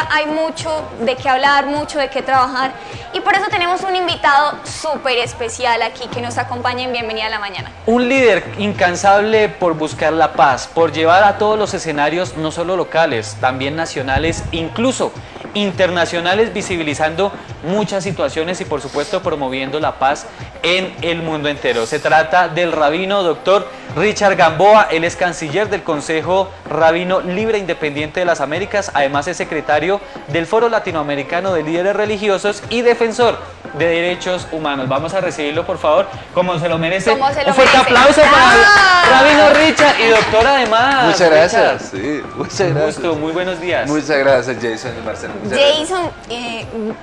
hay mucho de qué hablar, mucho de qué trabajar y por eso tenemos un invitado súper especial aquí que nos acompaña en Bienvenida a la Mañana. Un líder incansable por buscar la paz, por llevar a todos los escenarios, no solo locales, también nacionales, incluso internacionales, visibilizando muchas situaciones y por supuesto promoviendo la paz en el mundo entero. Se trata del rabino doctor Richard Gamboa. Él es canciller del Consejo Rabino Libre Independiente de las Américas, además es secretario del Foro Latinoamericano de Líderes Religiosos y defensor de derechos humanos. Vamos a recibirlo, por favor, como se lo merece. Como se lo Un fuerte merece. aplauso para el rabino Richard y doctor además. Muchas gracias. Richard. Sí, muchas Un gracias. gusto, muy buenos días. Muchas gracias, Jason y Marcelo. Muchas gracias. Jason,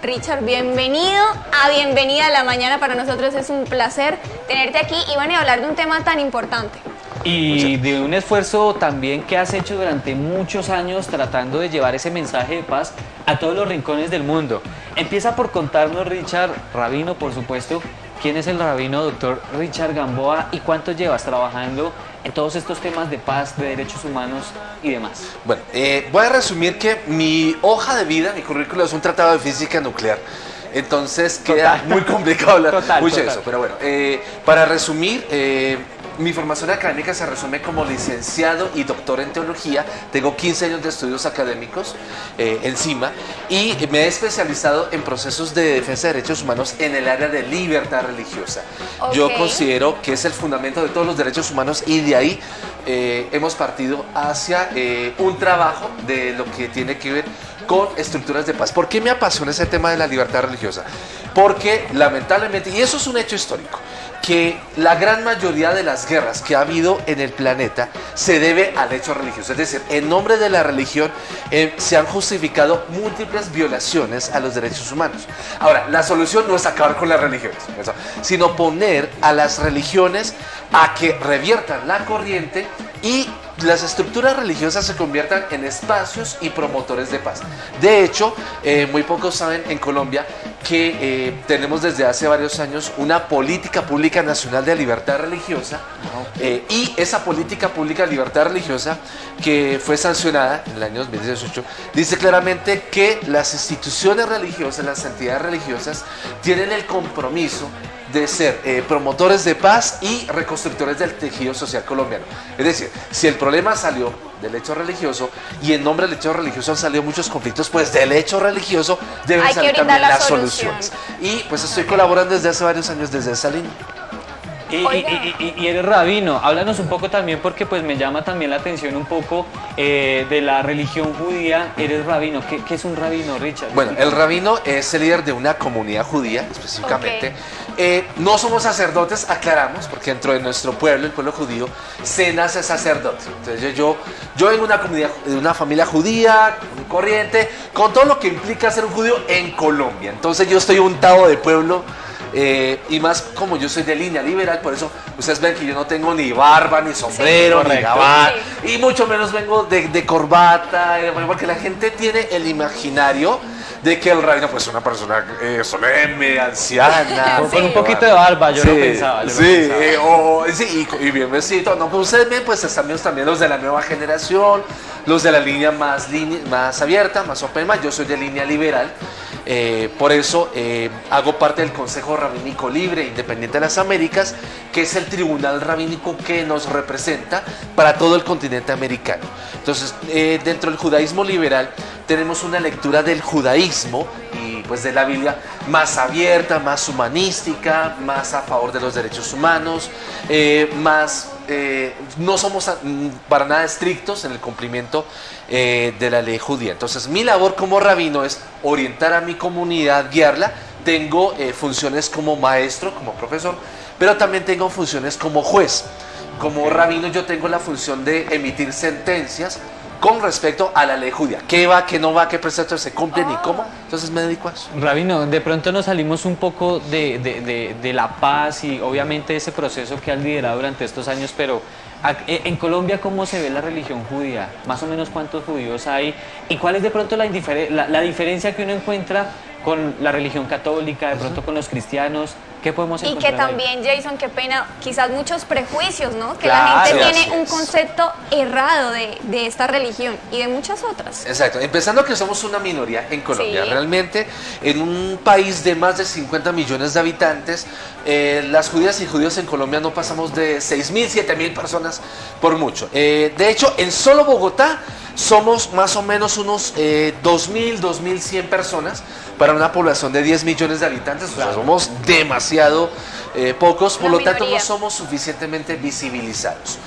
Richard, bienvenido a Bienvenida a la Mañana. Para nosotros es un placer tenerte aquí y bueno, y hablar de un tema tan importante. Y de un esfuerzo también que has hecho durante muchos años tratando de llevar ese mensaje de paz a todos los rincones del mundo. Empieza por contarnos, Richard, rabino, por supuesto, quién es el rabino doctor Richard Gamboa y cuánto llevas trabajando en todos estos temas de paz, de derechos humanos y demás. Bueno, voy a resumir que mi hoja de vida, mi currículo es un tratado de física nuclear. Entonces queda muy complicado hablar mucho de eso. Pero bueno, para resumir, mi formación académica se resume como licenciado y doctor en teología. Tengo 15 años de estudios académicos encima y me he especializado en procesos de defensa de derechos humanos en el área de libertad religiosa. Yo considero que es el fundamento de todos los derechos humanos y de ahí hemos partido hacia un trabajo de lo que tiene que ver con estructuras de paz. ¿Por qué me apasiona ese tema de la libertad religiosa? Porque lamentablemente, y eso es un hecho histórico, que la gran mayoría de las guerras que ha habido en el planeta se debe al hecho religioso. Es decir, en nombre de la religión se han justificado múltiples violaciones a los derechos humanos. Ahora, la solución no es acabar con las religiones, sino poner a las religiones a que reviertan la corriente y las estructuras religiosas se conviertan en espacios y promotores de paz. De hecho, muy pocos saben en Colombia que tenemos desde hace varios años una política pública nacional de libertad religiosa y esa política pública de libertad religiosa que fue sancionada en el año 2018 dice claramente que las instituciones religiosas, las entidades religiosas tienen el compromiso de ser promotores de paz y reconstructores del tejido social colombiano. Es decir, si el problema salió del hecho religioso y en nombre del hecho religioso han salido muchos conflictos, pues del hecho religioso deben salir también las soluciones. Y pues estoy colaborando desde hace varios años desde esa línea. Y eres rabino, háblanos un poco también porque pues me llama también la atención un poco de la religión judía. Eres rabino, ¿qué es un rabino, Richard? Bueno, el rabino es el líder de una comunidad judía específicamente. No somos sacerdotes, aclaramos, porque dentro de nuestro pueblo, el pueblo judío, se nace sacerdote. Entonces yo vengo de una comunidad, de una familia judía, corriente, con todo lo que implica ser un judío en Colombia. Entonces yo estoy untado de pueblo. Y más como yo soy de línea liberal, por eso ustedes ven que yo no tengo ni barba, ni sombrero, ni gabán, y mucho menos vengo de corbata, porque la gente tiene el imaginario de que el rabino pues es una persona solemne, anciana. Con un poquito de barba, yo lo pensaba. Y bien vestido. No, pues ustedes ven, pues están también los de la nueva generación, los de la línea más abierta, más open mind. Yo soy de línea liberal. Por eso hago parte del Consejo Rabínico Libre Independiente de las Américas, que es el tribunal rabínico que nos representa para todo el continente americano. Entonces, dentro del judaísmo liberal tenemos una lectura del judaísmo y pues de la Biblia más abierta, más humanística, más a favor de los derechos humanos, no somos para nada estrictos en el cumplimiento de la ley judía. Entonces mi labor como rabino es orientar a mi comunidad, guiarla. Tengo funciones como maestro, como profesor, pero también tengo funciones como juez. Como rabino yo tengo la función de emitir sentencias con respecto a la ley judía. ¿Qué va, qué no va, qué preceptos se cumplen y cómo? Entonces me dedico a eso. Rabino, de pronto nos salimos un poco de la paz y obviamente ese proceso que has liderado durante estos años, pero en Colombia, ¿cómo se ve la religión judía? Más o menos cuántos judíos hay y cuál es de pronto la diferencia que uno encuentra con la religión católica, de pronto con los cristianos. ¿Qué podemos Y encontrar que ahí? también, Jason, qué pena, quizás muchos prejuicios, ¿no? Que Claro, la gente así tiene un es. concepto errado de esta religión y de muchas otras. Exacto, empezando que somos una minoría en Colombia. Sí. Realmente, en un país de más de 50 millones de habitantes, las judías y judíos en Colombia no pasamos de 6.000, 7.000 personas por mucho. De hecho, en solo Bogotá somos más o menos unos 2.000, 2.100 personas para una población de 10 millones de habitantes. O sea, somos demasiado pocos, por Una lo tanto no minoría. somos suficientemente visibilizados.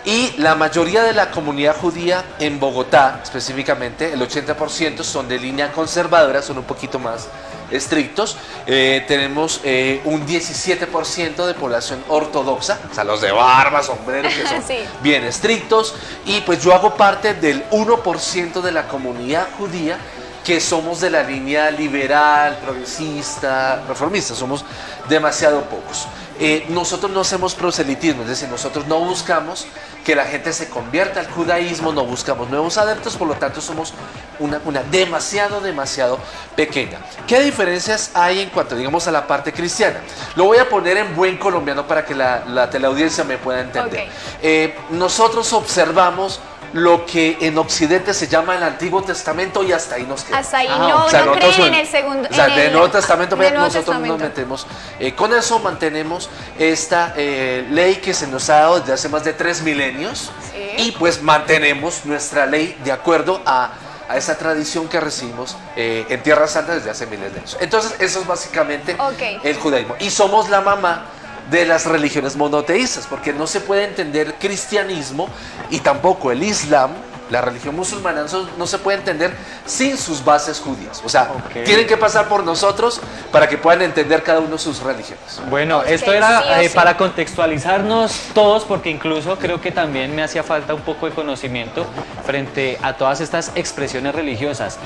Y la mayoría de la comunidad judía en Bogotá, específicamente, el 80% son de línea conservadora, son un poquito más estrictos. Tenemos un 17% de población ortodoxa, o sea, los de barba, sombreros, que son Sí. bien estrictos. Y pues yo hago parte del 1% de la comunidad judía que somos de la línea liberal, progresista, reformista, somos demasiado pocos. Nosotros no hacemos proselitismo, es decir, nosotros no buscamos que la gente se convierta al judaísmo, no buscamos nuevos adeptos, por lo tanto somos una demasiado pequeña. ¿Qué diferencias hay en cuanto, digamos, a la parte cristiana? Lo voy a poner en buen colombiano para que la teleaudiencia me pueda entender. Nosotros observamos lo que en Occidente se llama el Antiguo Testamento y hasta ahí nos quedamos. Hasta ahí Ah, O sea, no nosotros creen en el segundo. O sea, en del el- Nuevo Testamento, del Nuevo nosotros Testamento. nos metemos. Con eso mantenemos esta ley que se nos ha dado desde hace más de 3 milenios. Sí. Y pues mantenemos nuestra ley de acuerdo a esa tradición que recibimos en Tierra Santa desde hace miles de años. Entonces, eso es básicamente Ok. el judaísmo. Y somos la mamá de las religiones monoteístas, porque no se puede entender cristianismo y tampoco el islam, la religión musulmana, no se puede entender sin sus bases judías. O sea, Ok. tienen que pasar por nosotros para que puedan entender cada uno sus religiones. Bueno, Ok, esto era sí o sí. para contextualizarnos todos, porque incluso creo que también me hacía falta un poco de conocimiento frente a todas estas expresiones religiosas.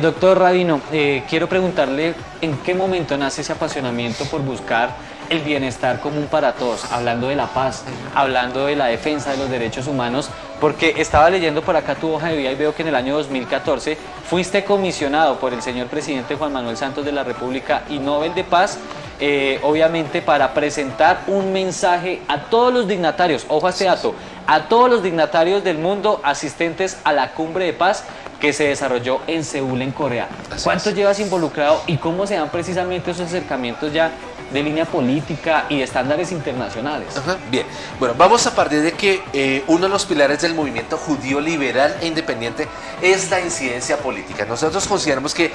Doctor Rabino, quiero preguntarle en qué momento nace ese apasionamiento por buscar el bienestar común para todos, hablando de la paz, hablando de la defensa de los derechos humanos, porque estaba leyendo por acá tu hoja de vida y veo que en el año 2014 fuiste comisionado por el señor presidente Juan Manuel Santos de la República y Nobel de Paz, obviamente para presentar un mensaje a todos los dignatarios, ojo a este dato, a todos los dignatarios del mundo asistentes a la cumbre de paz que se desarrolló en Seúl, en Corea. Así ¿Cuánto es. llevas involucrado y cómo se dan precisamente esos acercamientos ya de línea política y de estándares internacionales? Ajá, bien, bueno, vamos a partir de que uno de los pilares del movimiento judío liberal e independiente es la incidencia política. Nosotros consideramos que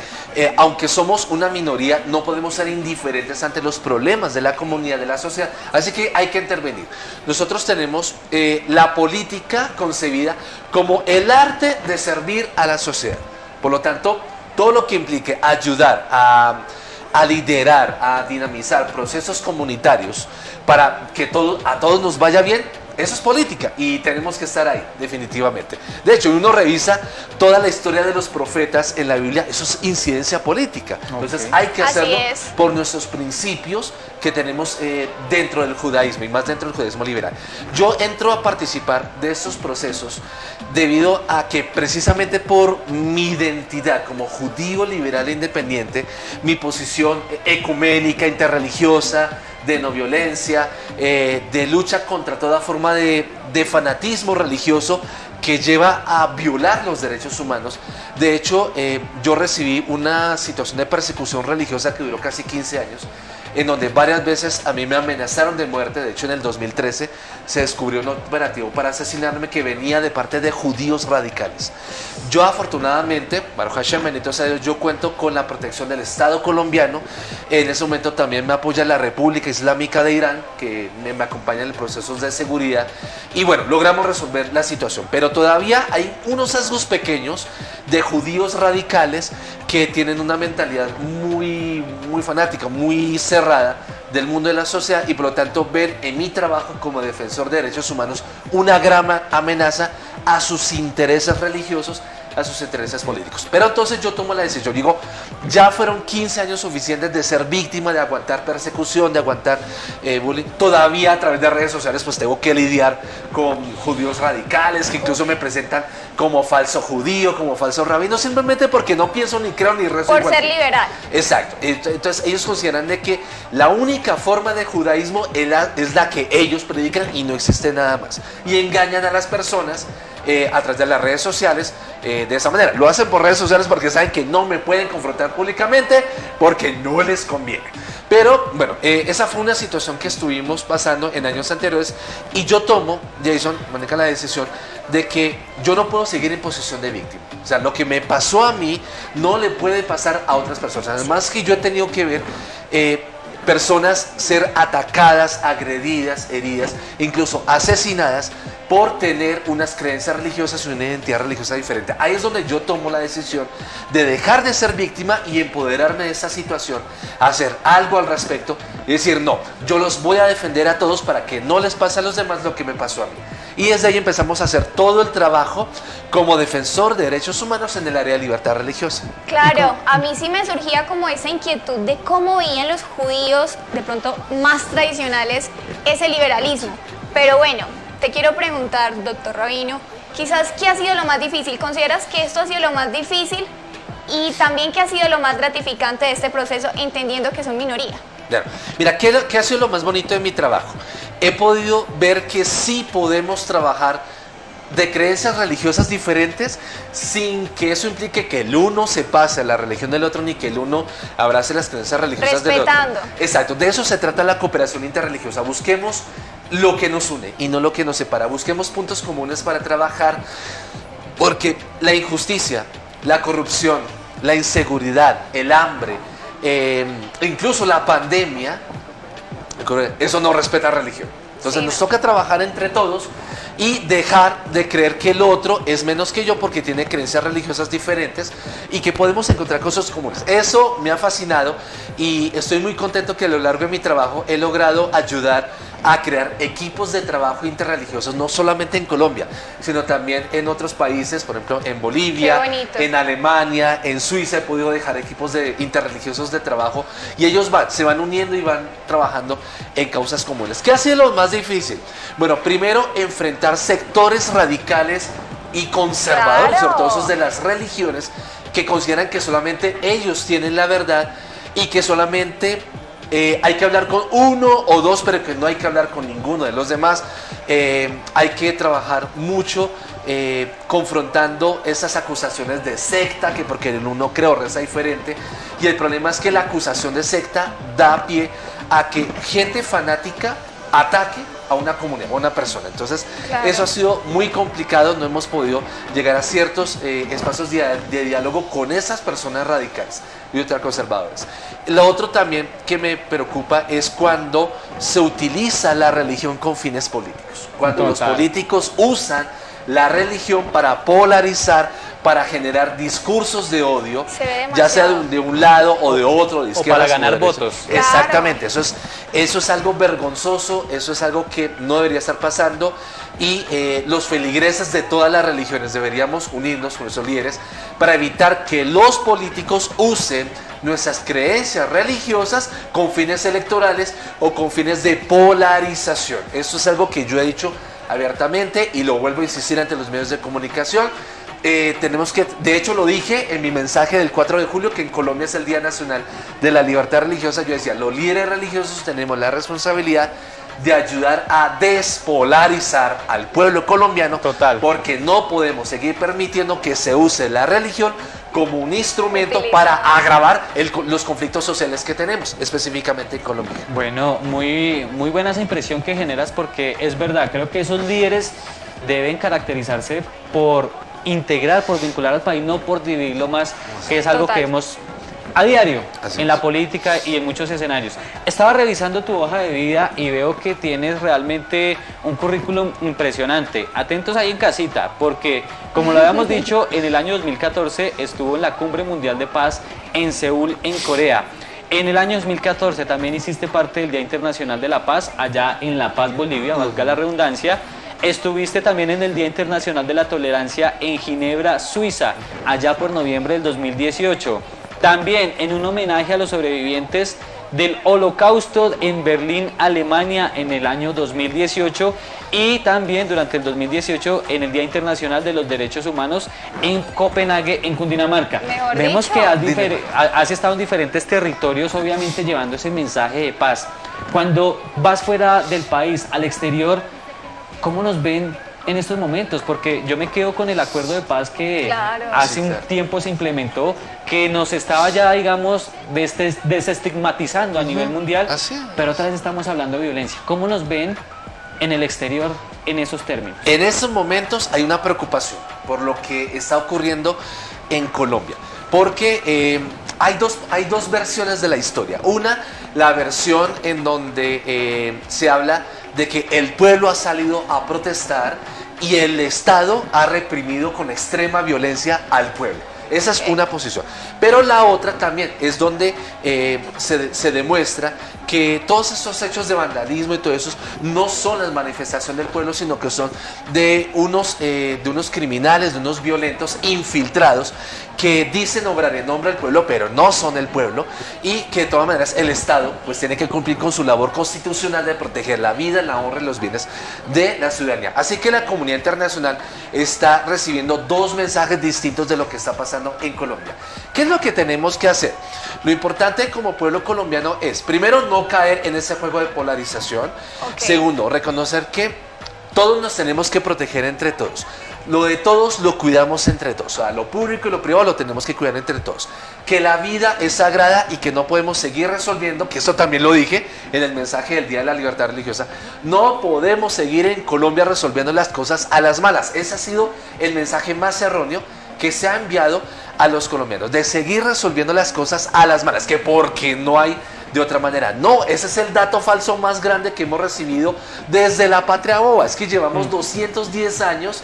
aunque somos una minoría, no podemos ser indiferentes ante los problemas de la comunidad, de la sociedad, así que hay que intervenir. Nosotros tenemos la política concebida como el arte de servir a la sociedad. Por lo tanto, todo lo que implique ayudar a liderar, a dinamizar procesos comunitarios para que a todos nos vaya bien, eso es política y tenemos que estar ahí, definitivamente. De hecho, uno revisa toda la historia de los profetas en la Biblia, eso es incidencia política. Entonces hay que Así hacerlo es. por nuestros principios que tenemos dentro del judaísmo y más dentro del judaísmo liberal. Yo entro a participar de estos procesos debido a que precisamente por mi identidad como judío liberal e independiente, mi posición ecuménica, interreligiosa, de no violencia, de lucha contra toda forma de fanatismo religioso que lleva a violar los derechos humanos. De hecho, yo recibí una situación de persecución religiosa que duró casi 15 años, en donde varias veces a mí me amenazaron de muerte. De hecho, en el 2013 se descubrió un operativo para asesinarme que venía de parte de judíos radicales. Yo afortunadamente, Baruch Hashem, bendito sea Dios, yo cuento con la protección del Estado colombiano. En ese momento también me apoya la República Islámica de Irán, que me acompaña en el proceso de seguridad. Y bueno, logramos resolver la situación. Pero todavía hay unos sesgos pequeños de judíos radicales que tienen una mentalidad muy fanática, muy cerrada del mundo de la sociedad y por lo tanto ven en mi trabajo como defensor de derechos humanos una gran amenaza a sus intereses religiosos, a sus intereses políticos. Pero entonces yo tomo la decisión, digo, ya fueron 15 años suficientes de ser víctima, de aguantar persecución, de aguantar bullying. Todavía a través de redes sociales pues tengo que lidiar con judíos radicales que incluso me presentan como falso judío, como falso rabino, simplemente porque no pienso ni creo ni rezo. Por ser liberal. Exacto. Entonces ellos consideran de que la única forma de judaísmo es la que ellos predican y no existe nada más. Y engañan a las personas a través de las redes sociales de esa manera. Lo hacen por redes sociales porque saben que no me pueden confrontar públicamente porque no les conviene. Pero bueno, esa fue una situación que estuvimos pasando en años anteriores y yo tomo, Jason, maneja la decisión de que yo no puedo seguir en posición de víctima. O sea, lo que me pasó a mí no le puede pasar a otras personas. Además que yo he tenido que ver personas ser atacadas, agredidas, heridas, incluso asesinadas por tener unas creencias religiosas y una identidad religiosa diferente. Ahí es donde yo tomo la decisión de dejar de ser víctima y empoderarme de esa situación, hacer algo al respecto y decir, no, yo los voy a defender a todos para que no les pase a los demás lo que me pasó a mí. Y desde ahí empezamos a hacer todo el trabajo como defensor de derechos humanos en el área de libertad religiosa. Claro, a mí sí me surgía como esa inquietud de cómo veían los judíos, de pronto más tradicionales, ese liberalismo. Pero bueno, te quiero preguntar, doctor Rabino, quizás ¿qué ha sido lo más difícil? ¿Consideras que esto ha sido lo más difícil? Y también ¿qué ha sido lo más gratificante de este proceso, entendiendo que son minoría? Claro. Mira, ¿qué ha sido lo más bonito de mi trabajo? He podido ver que sí podemos trabajar de creencias religiosas diferentes sin que eso implique que el uno se pase a la religión del otro ni que el uno abrace las creencias religiosas del otro. Respetando. Exacto, de eso se trata la cooperación interreligiosa. Busquemos lo que nos une y no lo que nos separa. Busquemos puntos comunes para trabajar porque la injusticia, la corrupción, la inseguridad, el hambre, incluso la pandemia, eso no respeta religión. Entonces nos toca trabajar entre todos y dejar de creer que el otro es menos que yo porque tiene creencias religiosas diferentes y que podemos encontrar cosas comunes. Eso me ha fascinado y estoy muy contento que a lo largo de mi trabajo he logrado ayudar a crear equipos de trabajo interreligiosos, no solamente en Colombia, sino también en otros países, por ejemplo en Bolivia, en Alemania, en Suiza he podido dejar equipos interreligiosos de trabajo y ellos se van uniendo y van trabajando en causas comunes. ¿Qué ha sido lo más difícil? Bueno, primero enfrentar sectores radicales y conservadores, Claro. ortodoxos de las religiones, que consideran que solamente ellos tienen la verdad y que solamente hay que hablar con uno o dos, pero que no hay que hablar con ninguno de los demás. Hay que trabajar mucho confrontando esas acusaciones de secta, que porque el uno cree o reza diferente. Y el problema es que la acusación de secta da pie a que gente fanática ataque a una comunidad, a una persona. Entonces, Claro. eso ha sido muy complicado. No hemos podido llegar a ciertos espacios de diálogo con esas personas radicales y ultraconservadores. Lo otro también que me preocupa es cuando se utiliza la religión con fines políticos. Cuando los políticos usan la religión para polarizar, para generar discursos de odio, Se ve ya sea demasiado. de un lado o de otro, de O izquierda para ganar votos. Exactamente, eso es algo vergonzoso, eso es algo que no debería estar pasando y los feligreses de todas las religiones deberíamos unirnos con esos líderes para evitar que los políticos usen nuestras creencias religiosas con fines electorales o con fines de polarización. Eso es algo que yo he dicho abiertamente y lo vuelvo a insistir ante los medios de comunicación. Tenemos que, de hecho lo dije en mi mensaje del 4 de julio, que en Colombia es el Día Nacional de la Libertad Religiosa. Yo decía, los líderes religiosos tenemos la responsabilidad de ayudar a despolarizar al pueblo colombiano. Total. Porque no podemos seguir permitiendo que se use la religión como un instrumento Utiliza. para agravar los conflictos sociales que tenemos, específicamente en Colombia. Bueno, muy buena esa impresión que generas porque es verdad, creo que esos líderes deben caracterizarse por integrar, por vincular al país, no por dividirlo más, que es algo Total. que hemos a diario Así en es. la política y en muchos escenarios. Estaba revisando tu hoja de vida y veo que tienes realmente un currículum impresionante. Atentos ahí en casita, porque como lo habíamos dicho, en el año 2014 estuvo en la Cumbre Mundial de Paz en Seúl, en Corea. En el año 2014 también hiciste parte del Día Internacional de la Paz, allá en La Paz, Bolivia, valga la redundancia. Estuviste también en el Día Internacional de la Tolerancia en Ginebra, Suiza, allá por noviembre del 2018. También en un homenaje a los sobrevivientes del Holocausto en Berlín, Alemania, en el año 2018, y también durante el 2018 en el Día Internacional de los Derechos Humanos en Copenhague, en Cundinamarca. Mejor Vemos dicho. que has estado en diferentes territorios, obviamente llevando ese mensaje de paz. Cuando vas fuera del país, al exterior, ¿cómo nos ven en estos momentos? Porque yo me quedo con el acuerdo de paz que Claro. hace Sí, un claro. tiempo se implementó, que nos estaba ya, digamos, desestigmatizando a nivel mundial, Así es. pero otra vez estamos hablando de violencia. ¿Cómo nos ven en el exterior en esos términos? En estos momentos hay una preocupación por lo que está ocurriendo en Colombia, porque hay dos versiones de la historia. Una, la versión en donde se habla de que el pueblo ha salido a protestar y el Estado ha reprimido con extrema violencia al pueblo. Esa es una posición. Pero la otra también es donde se demuestra que todos estos hechos de vandalismo y todo eso no son las manifestaciones del pueblo, sino que son de unos criminales, de unos violentos infiltrados que dicen obrar en nombre del pueblo, pero no son el pueblo, y que de todas maneras el Estado pues tiene que cumplir con su labor constitucional de proteger la vida, la honra y los bienes de la ciudadanía. Así que la comunidad internacional está recibiendo dos mensajes distintos de lo que está pasando en Colombia. ¿Qué es lo que tenemos que hacer? Lo importante como pueblo colombiano es, primero, no caer en ese juego de polarización. Ok. Segundo, reconocer que todos nos tenemos que proteger entre todos. Lo de todos lo cuidamos entre todos. O sea, lo público y lo privado lo tenemos que cuidar entre todos. Que la vida es sagrada y que no podemos seguir resolviendo, que eso también lo dije en el mensaje del Día de la Libertad Religiosa, no podemos seguir en Colombia resolviendo las cosas a las malas. Ese ha sido el mensaje más erróneo que se ha enviado a los colombianos, de seguir resolviendo las cosas a las malas, que porque no hay de otra manera. No, ese es el dato falso más grande que hemos recibido desde la patria boba. Es que llevamos 210 años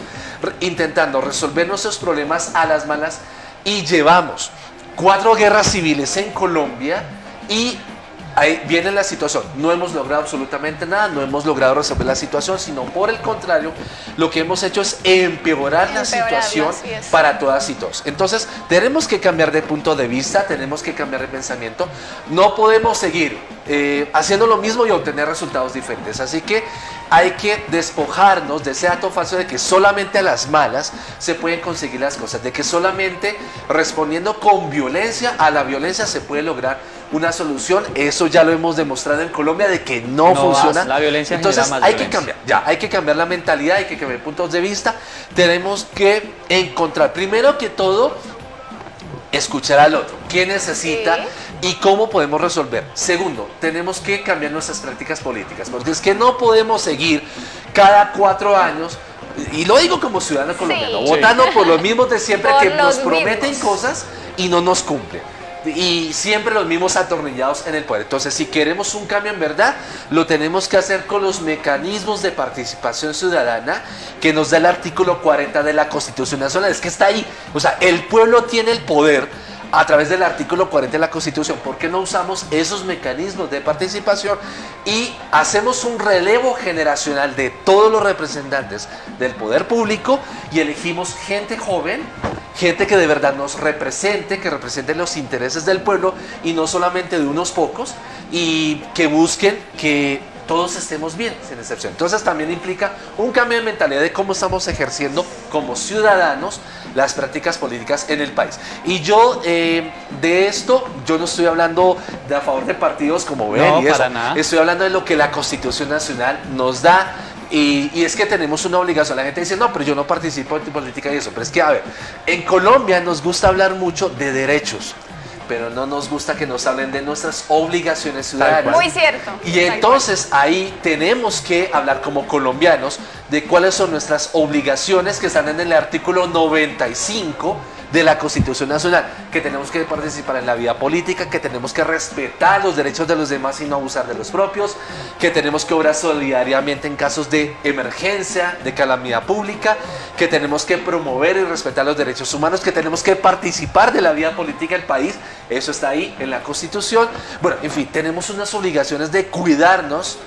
intentando resolver nuestros problemas a las malas y llevamos 4 guerras civiles en Colombia y ahí viene la situación. No hemos logrado absolutamente nada, no hemos logrado resolver la situación, sino por el contrario, lo que hemos hecho es empeorar la situación así es. para todas y todos. Entonces, tenemos que cambiar de punto de vista, tenemos que cambiar de pensamiento. No podemos seguir haciendo lo mismo y obtener resultados diferentes. Así que hay que despojarnos de ese dato falso de que solamente a las malas se pueden conseguir las cosas, de que solamente respondiendo con violencia a la violencia se puede lograr una solución. Eso ya lo hemos demostrado en Colombia de que no funciona. La violencia Entonces genera más hay que violencia. cambiar, ya hay que cambiar la mentalidad, hay que cambiar puntos de vista. Tenemos que encontrar, primero que todo, escuchar al otro, qué necesita y cómo podemos resolver. Segundo, tenemos que cambiar nuestras prácticas políticas, porque es que no podemos seguir cada 4 años, y lo digo como ciudadano colombiano, Sí. votando por los mismos de siempre Por que nos los prometen mismos. cosas y no nos cumplen. Y siempre los mismos atornillados en el poder. Entonces, si queremos un cambio en verdad, lo tenemos que hacer con los mecanismos de participación ciudadana que nos da el artículo 40 de la Constitución Nacional. Es que está ahí. O sea, el pueblo tiene el poder a través del artículo 40 de la Constitución. ¿Por qué no usamos esos mecanismos de participación y hacemos un relevo generacional de todos los representantes del poder público y elegimos gente joven, gente que de verdad nos represente, que represente los intereses del pueblo y no solamente de unos pocos, y que busquen que todos estemos bien, sin excepción? Entonces también implica un cambio de mentalidad de cómo estamos ejerciendo como ciudadanos las prácticas políticas en el país. Y yo de esto, yo no estoy hablando de a favor de partidos como ven No, y eso. para nada. Estoy hablando de lo que la Constitución Nacional nos da. Y es que tenemos una obligación. La gente dice, no, pero yo no participo en política y eso. Pero es que, a ver, en Colombia nos gusta hablar mucho de derechos, pero no nos gusta que nos hablen de nuestras obligaciones ciudadanas. Muy cierto. Y entonces ahí tenemos que hablar como colombianos de cuáles son nuestras obligaciones que están en el artículo 95 de la Constitución Nacional, que tenemos que participar en la vida política, que tenemos que respetar los derechos de los demás y no abusar de los propios, que tenemos que obrar solidariamente en casos de emergencia, de calamidad pública, que tenemos que promover y respetar los derechos humanos, que tenemos que participar de la vida política del país. Eso está ahí en la Constitución. Bueno, en fin, tenemos unas obligaciones de cuidarnos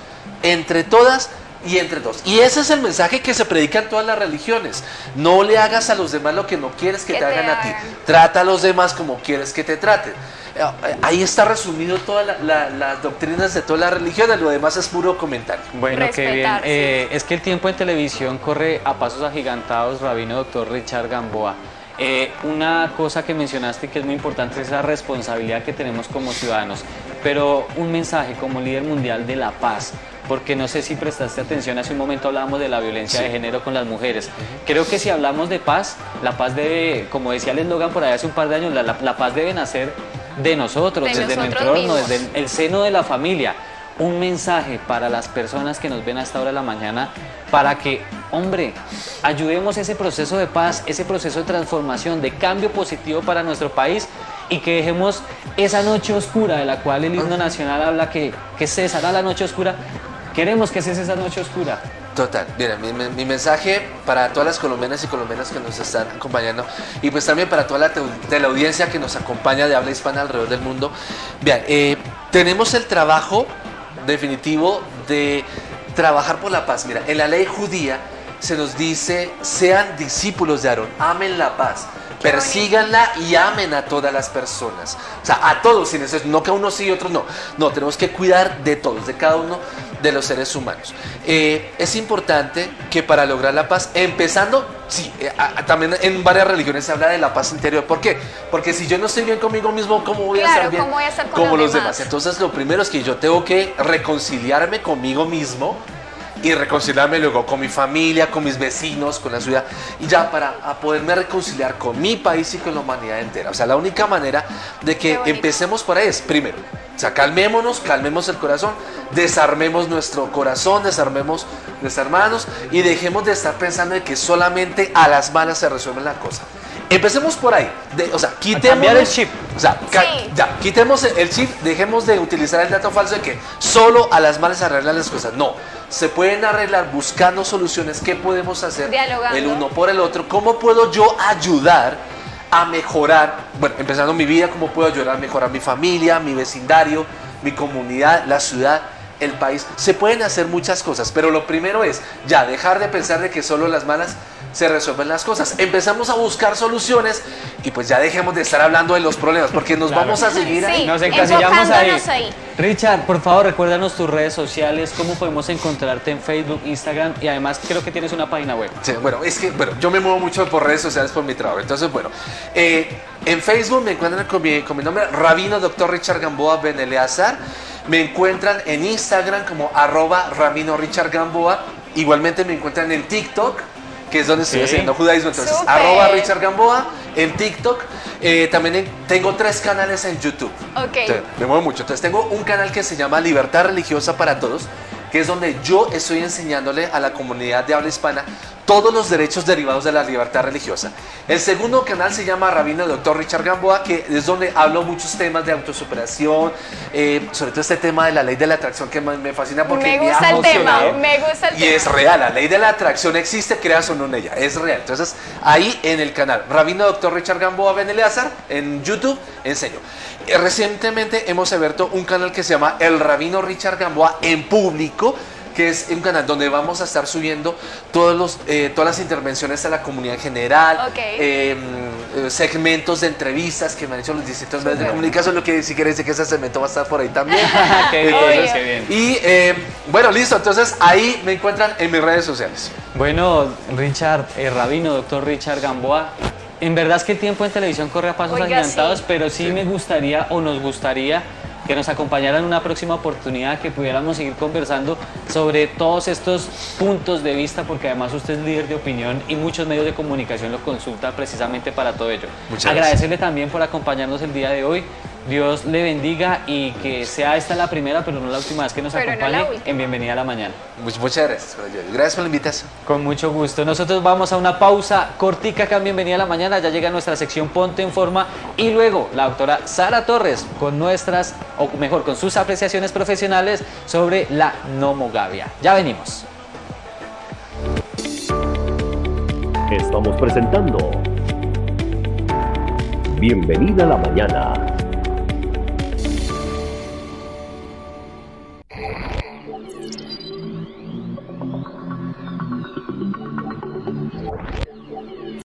entre todas y entre todos. Y ese es el mensaje que se predica en todas las religiones. No le hagas a los demás lo que no quieres que te hagan a ti. Trata a los demás como quieres que te traten. Ahí está resumido todas las doctrinas de todas las religiones, lo demás es puro comentario. Bueno, qué bien. Es que el tiempo en televisión corre a pasos agigantados, Rabino Doctor Richard Gamboa. Una cosa que mencionaste que es muy importante es la responsabilidad que tenemos como ciudadanos, pero un mensaje como líder mundial de la paz, porque no sé si prestaste atención, hace un momento hablábamos de la violencia de género con las mujeres. Creo que si hablamos de paz, la paz debe, como decía el eslogan por ahí hace un par de años, la paz debe nacer de nosotros, desde nuestro entorno, desde el seno de la familia. Un mensaje para las personas que nos ven a esta hora de la mañana, para que, hombre, ayudemos ese proceso de paz, ese proceso de transformación, de cambio positivo para nuestro país, y que dejemos esa noche oscura de la cual el himno nacional habla que cesará la noche oscura. Queremos que cese esa noche oscura. Total, mira, mi mensaje para todas las colombianas y colombianas que nos están acompañando, y pues también para toda la teleaudiencia que nos acompaña de habla hispana alrededor del mundo. Vean, tenemos el trabajo definitivo de trabajar por la paz. Mira, en la ley judía se nos dice: sean discípulos de Aarón, amen la paz, persíganla y amen a todas las personas. O sea, a todos, sin eso, no que a unos sí y otros no. No, tenemos que cuidar de todos, de cada uno de los seres humanos. Es importante que para lograr la paz, empezando, también en varias religiones se habla de la paz interior. ¿Por qué? Porque si yo no estoy bien conmigo mismo, ¿cómo voy a estar bien ¿cómo voy a estar con como los demás? Entonces, lo primero es que yo tengo que reconciliarme conmigo mismo y reconciliarme luego con mi familia, con mis vecinos, con la ciudad, y ya para poderme reconciliar con mi país y con la humanidad entera. O sea, la única manera de que empecemos por ahí es, primero, o sea, calmemos el corazón, desarmemos nuestro corazón, desarmemos nuestras manos y dejemos de estar pensando de que solamente a las malas se resuelve la cosa. Empecemos por ahí, o sea, quitemos el chip. O sea, ya, quitemos el chip, dejemos de utilizar el dato falso de que solo a las malas se arreglan las cosas. No, se pueden arreglar buscando soluciones. ¿Qué podemos hacer? Dialogando. El uno por el otro. ¿Cómo puedo yo ayudar a mejorar, bueno, empezando mi vida, cómo puedo ayudar a mejorar mi familia, mi vecindario, mi comunidad, la ciudad, el país? Se pueden hacer muchas cosas, pero lo primero es ya dejar de pensar de que solo las malas se resuelven las cosas. Empezamos a buscar soluciones y pues ya dejemos de estar hablando de los problemas, porque nos vamos a seguir ahí. Nos encasillamos ahí. Richard, por favor, recuérdanos tus redes sociales, cómo podemos encontrarte en Facebook, Instagram, y además creo que tienes una página web. Sí, bueno, es que yo me muevo mucho por redes sociales por mi trabajo. Entonces, bueno, en Facebook me encuentran con mi nombre, Rabino Dr. Richard Gamboa Ben Eleazar. Me encuentran en Instagram como @Rabino Richard Gamboa. Igualmente me encuentran en TikTok, que es donde estoy haciendo judaísmo. Entonces, @Richard Gamboa en TikTok. También tengo 3 canales en YouTube. Entonces, me muevo mucho. Entonces, tengo un canal que se llama Libertad Religiosa para Todos, que es donde yo estoy enseñándole a la comunidad de habla hispana todos los derechos derivados de la libertad religiosa. El segundo canal se llama Rabino Dr. Richard Gamboa, que es donde hablo muchos temas de autosuperación, sobre todo este tema de la ley de la atracción, que me fascina porque me gusta el tema. Y es real, la ley de la atracción existe, creas o no en ella, es real. Entonces, ahí en el canal Rabino Dr. Richard Gamboa Ben Eleazar, en YouTube, enseño. Recientemente hemos abierto un canal que se llama El Rabino Richard Gamboa en público, que es un canal donde vamos a estar subiendo todas las intervenciones a la comunidad en general, segmentos de entrevistas que me han hecho los distintos medios de comunicación, lo que si quieres decir que ese segmento va a estar por ahí también. Qué bien. Y bueno, listo, entonces ahí me encuentran en mis redes sociales. Bueno, Richard, Rabino, Dr. Richard Gamboa, en verdad es que el tiempo en televisión corre a pasos agigantados, pero sí me gustaría o nos gustaría que nos acompañaran en una próxima oportunidad, que pudiéramos seguir conversando sobre todos estos puntos de vista, porque además usted es líder de opinión y muchos medios de comunicación lo consultan precisamente para todo ello. Agradecerle también por acompañarnos el día de hoy. Dios le bendiga y que sea esta la primera, pero no la última vez que nos acompañe en Bienvenida a la Mañana. Muchas gracias. Gracias por la invitación. Con mucho gusto. Nosotros vamos a una pausa cortica acá en Bienvenida a la Mañana. Ya llega nuestra sección Ponte en Forma y luego la doctora Sara Torres con con sus apreciaciones profesionales sobre la nomogamia. Ya venimos. Estamos presentando Bienvenida a la Mañana.